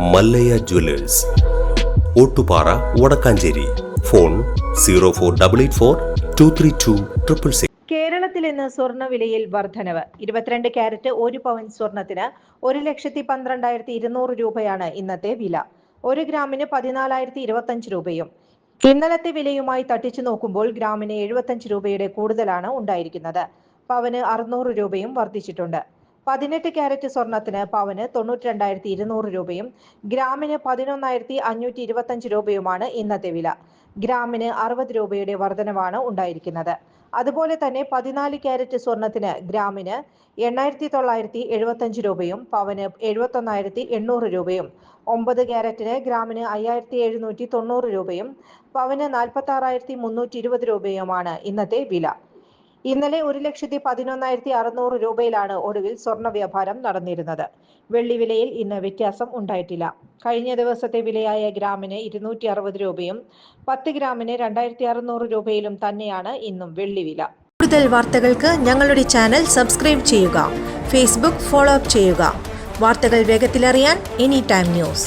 Mallayya Jewellers, Ottupara, Vadakkanchery. Phone 04884232666. കേരളത്തിൽ ഇന്ന് സ്വർണ്ണവിലയിൽ വർധനവ്. 22 ക്യാരറ്റ് 1 പവൻ സ്വർണത്തിന് 1,12,200 രൂപയാണ് ഇന്നത്തെ വില. 1 ഗ്രാമിന് 14,025 രൂപയും. ഇന്നലത്തെ വിലയുമായി തട്ടിച്ചു നോക്കുമ്പോൾ ഗ്രാമിന് 75 രൂപയുടെ കൂടുതലാണ് ഉണ്ടായിരിക്കുന്നത്. പവന് 600 രൂപയും വർദ്ധിച്ചിട്ടുണ്ട്. 18 ക്യാരറ്റ് സ്വർണത്തിന് പവന് 92,200 രൂപയും ഗ്രാമിന് 11,525 രൂപയുമാണ് ഇന്നത്തെ വില. ഗ്രാമിന് 60 രൂപയുടെ വർധനവാണ് ഉണ്ടായിരിക്കുന്നത്. അതുപോലെ തന്നെ 14 ക്യാരറ്റ് സ്വർണത്തിന് ഗ്രാമിന് 8,975 രൂപയും പവന് 71,800 രൂപയും, 9 ക്യാരറ്റിന് ഗ്രാമിന് 5,790 രൂപയും പവന് 46,320 രൂപയുമാണ് ഇന്നത്തെ വില. ഇന്നലെ 1,11,600 രൂപയിലാണ് ഒടുവിൽ സ്വർണ്ണ വ്യാപാരം നടന്നിരുന്നത്. വെള്ളി വിലയിൽ ഇന്ന് വ്യത്യാസം ഉണ്ടായിട്ടില്ല. കഴിഞ്ഞ ദിവസത്തെ വിലയായ ഗ്രാമിന് 260 രൂപയും 10 ഗ്രാമിന് 2,600 രൂപയിലും തന്നെയാണ് ഇന്നും വെള്ളി വില. കൂടുതൽ വാർത്തകൾക്ക് ഞങ്ങളുടെ ചാനൽ സബ്സ്ക്രൈബ് ചെയ്യുക. ഫേസ്ബുക്ക് ഫോളോ അപ്പ് ചെയ്യുക. വാർത്തകൾ വേഗത്തിലറിയാൻ എനി ടൈം ന്യൂസ്.